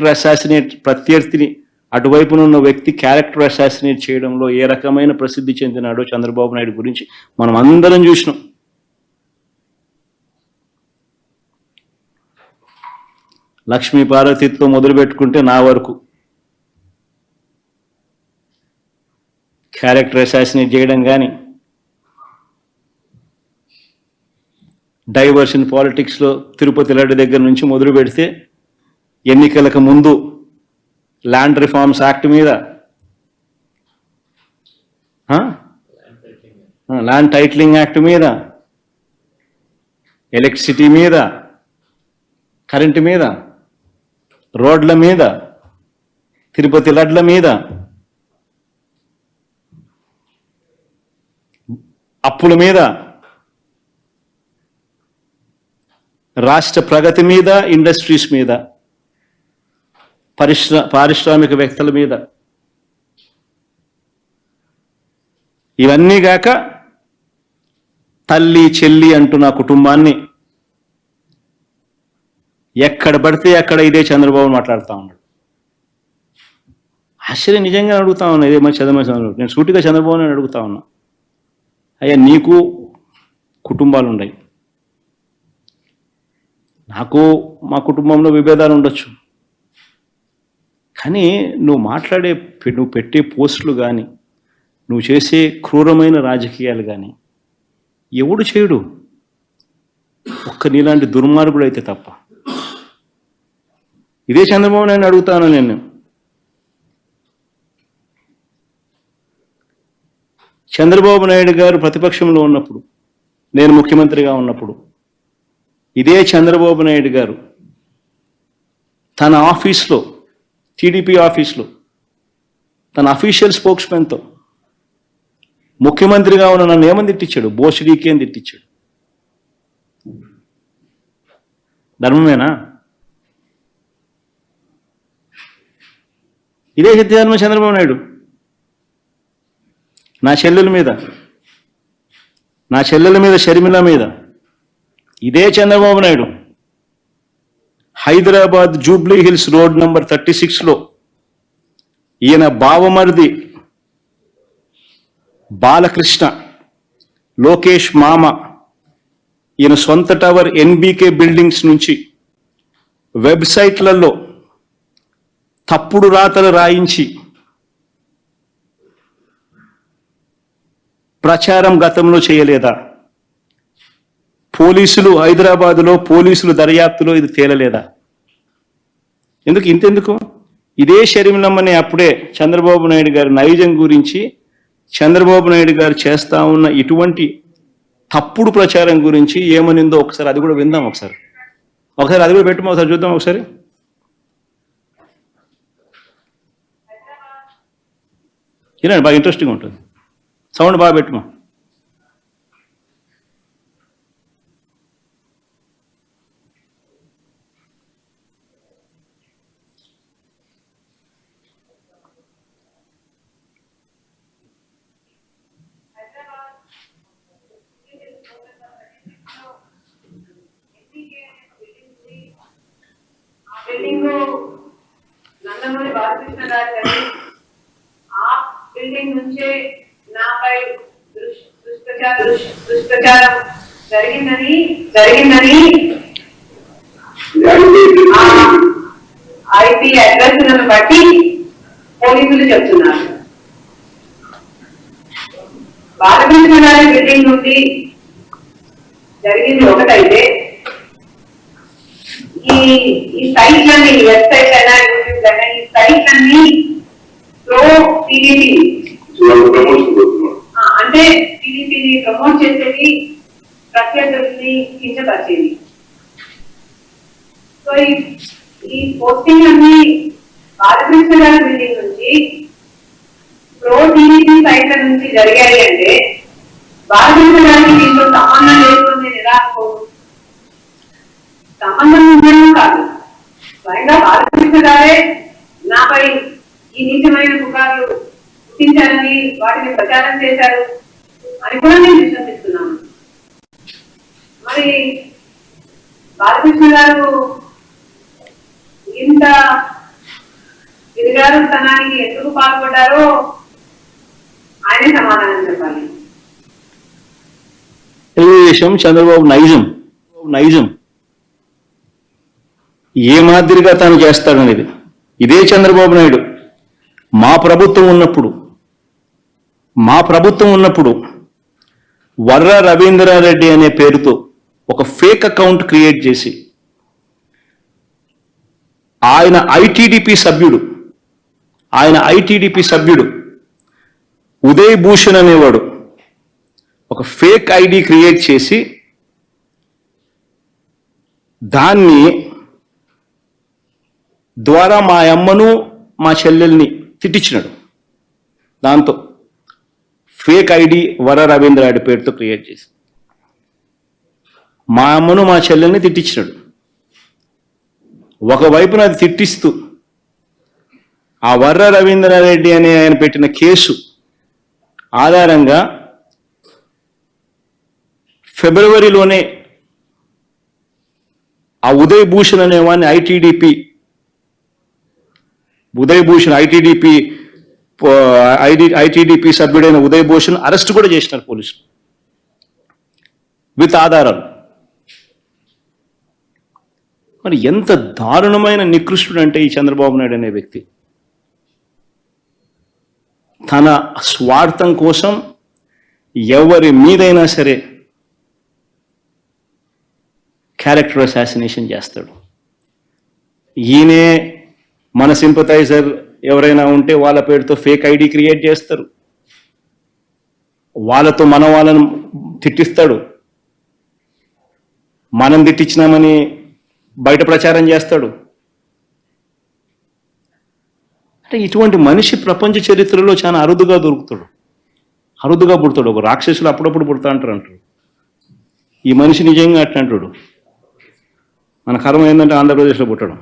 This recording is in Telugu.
క్యారెక్టర్ అసాసినేట్, ప్రత్యర్థిని అటువైపున ఉన్న వ్యక్తి క్యారెక్టర్ అసాసినేట్ చేయడంలో ఏ రకమైన ప్రసిద్ధి చెందినాడో చంద్రబాబు నాయుడు గురించి మనం అందరం చూసినాం. లక్ష్మీ పార్వతితో మొదలు పెట్టుకుంటే నా వరకు క్యారెక్టర్ అసాసినేట్ చేయడం కానీ, డైవర్షన్ పాలిటిక్స్లో తిరుపతి లడ్డు దగ్గర నుంచి మొదలు పెడితే ఎన్నికలకు ముందు ల్యాండ్ రిఫార్మ్స్ యాక్ట్ మీద, ల్యాండ్ టైటిలింగ్ యాక్ట్ మీద, ఎలక్ట్రిసిటీ మీద, కరెంటు మీద, రోడ్ల మీద, తిరుపతి లడ్ల మీద, అప్పుల మీద, రాష్ట్ర ప్రగతి మీద, ఇండస్ట్రీస్ మీద, పారిశ్రామికవేత్తల మీద, ఇవన్నీ గాక తల్లి చెల్లి అంటున్న కుటుంబాన్ని ఎక్కడ పడితే అక్కడ ఇదే చంద్రబాబు మాట్లాడుతూ ఉన్నాడు. ఆశ్చర్యం నిజంగా అడుగుతా ఉన్నా. ఇదే మరి చంద్రబాబు, నేను సూటిగా చంద్రబాబు నేను అడుగుతా ఉన్నా, అయ్యా నీకు కుటుంబాలు ఉన్నాయి, నాకు మా కుటుంబంలో విభేదాలు ఉండొచ్చు, కానీ నువ్వు పెట్టే పోస్టులు కానీ, నువ్వు చేసే క్రూరమైన రాజకీయాలు కానీ ఎవడు చేయడు, ఒక్క నీలాంటి దుర్మార్గుడు అయితే తప్ప. ఇదే చంద్రబాబు నాయుడు అడుగుతాను నేను. చంద్రబాబు నాయుడు గారు ప్రతిపక్షంలో ఉన్నప్పుడు, నేను ముఖ్యమంత్రిగా ఉన్నప్పుడు, ఇదే చంద్రబాబు నాయుడు గారు తన ఆఫీస్లో, టీడీపీ ఆఫీస్లో, తన అఫీషియల్ స్పోక్స్మెన్తో ముఖ్యమంత్రిగా ఉన్న నన్ను ఏమని తిట్టించాడు? బోషడీకి అని తిట్టించాడు. ధర్మమేనా? ఇదే సిద్ధార్థ చంద్రబాబు నాయుడు నా చెల్లెల మీద, షర్మిల మీద, ఇదే Chandrababu Naidu Hyderabad jubilee hills road number 36లో ఈయన బావమరిది బాలకృష్ణ, లోకేష్ మామ, ఈయన సొంత టవర్ ఎన్బీకే బిల్డింగ్స్ నుంచి వెబ్సైట్లలో తప్పుడు రాతలు రాయించి ప్రచారం గతంలో చేయలేదా? పోలీసులు హైదరాబాదులో పోలీసులు దర్యాప్తులో ఇది తేలలేదా? ఇంతెందుకు ఇదే షర్మిలమ్మని అప్పుడే చంద్రబాబు నాయుడు గారి నైజం గురించి, చంద్రబాబు నాయుడు గారు చేస్తా ఉన్న ఇటువంటి తప్పుడు ప్రచారం గురించి ఏమనిందో ఒకసారి అది కూడా విందాం. ఒకసారి అది కూడా పెట్టుమా, ఒకసారి చూద్దాం. ఒకసారి వినండి, బాగా ఇంట్రెస్టింగ్ ఉంటుంది. సౌండ్ బాగా పెట్టుమా. బిల్డింగ్ నందమూరి బాలకృష్ణ గారు ఆ బిల్డింగ్ నుంచే నాపై దుష్ప్రచారం జరిగిందని ఐపీ అడ్రస్ బట్టి పోలీసులు చెప్తున్నారు. బాలకృష్ణ గారి బిల్డింగ్ నుండి జరిగింది ఒకటైతే, ఈ సైట్లన్నీ, వెబ్సైట్ అయినా యూట్యూబ్ అయినా, ఈ సైట్లన్నీ ప్రో టీడీపీ అంటే టీడీపీని ప్రమోట్ చేసేది, ప్రత్యర్థుల్ని కించపరిచేది. సో ఈ పోస్టింగ్ అన్ని బాలకృష్ణ గారి బిల్డింగ్ నుంచి ప్రో టీడీపీ సైట్ల నుంచి జరిగాయి అంటే బాలకృష్ణ గారికి దీంతో సంబంధం లేకుండా ఎలా అనుకోరు? సంబంధం ఉండడం కాదు, స్వయంగా బాలకృష్ణ గారే నాపై ఈ నీచమైన పుకార్లు పుట్టించారని, వాటిని ప్రచారం చేశారు అని కూడా నేను విశ్వసిస్తున్నాను. మరి బాలకృష్ణ గారు ఇంత దిగారుతనానికి ఎందుకు పాల్పడ్డారో ఆయనే సమాధానం చెప్పాలి. తెలుగుదేశం చంద్రబాబు నైజం ఏ మాదిరిగా తాను చేస్తాడనేది ఇదే చంద్రబాబు నాయుడు మా ప్రభుత్వం ఉన్నప్పుడు వర్ర రవీంద్రారెడ్డి అనే పేరుతో ఒక ఫేక్ అకౌంట్ క్రియేట్ చేసి ఆయన ఐటీడీపీ సభ్యుడు ఉదయ్ భూషణ్ అనేవాడు ఒక ఫేక్ ఐడి క్రియేట్ చేసి దాన్ని ద్వారా మా అమ్మను మా చెల్లెల్ని తిట్టించినాడు. దాంతో ఫేక్ ఐడి వర రవీంద్రారెడ్డి పేరుతో క్రియేట్ చేసి మా అమ్మను మా చెల్లెల్ని తిట్టించినాడు. ఒకవైపున అది తిట్టిస్తూ ఆ వర్ర రవీంద్రారెడ్డి అనే ఆయన పెట్టిన కేసు ఆధారంగా ఫిబ్రవరిలోనే ఆ ఉదయ్ భూషణ్ అనేవాడిని ఐటీడీపీ సభ్యుడైన ఉదయ్ భూషణ్ అరెస్ట్ కూడా చేసినారు పోలీసులు విత్ ఆధారాలు. మరి ఎంత దారుణమైన నికృష్టుడు అంటే ఈ చంద్రబాబు నాయుడు అనే వ్యక్తి తన స్వార్థం కోసం ఎవరి మీదైనా సరే క్యారెక్టర్ అసాసినేషన్ చేస్తాడు. ఈయనే మన సింపథైజర్ ఎవరైనా ఉంటే వాళ్ళ పేరుతో ఫేక్ ఐడి క్రియేట్ చేస్తారు, వాళ్ళతో వాళ్ళని తిట్టిస్తాడు, మనం తిట్టించినామని బయట ప్రచారం చేస్తాడు. అంటే ఇటువంటి మనిషి ప్రపంచ చరిత్రలో చాలా అరుదుగా పుడతాడు. ఒక రాక్షసులు అప్పుడప్పుడు పుడతా అంటారు. ఈ మనిషి నిజంగా అట్లా అంటాడు. మన కర్మ ఏంటంటే ఆంధ్రప్రదేశ్లో పుట్టడం.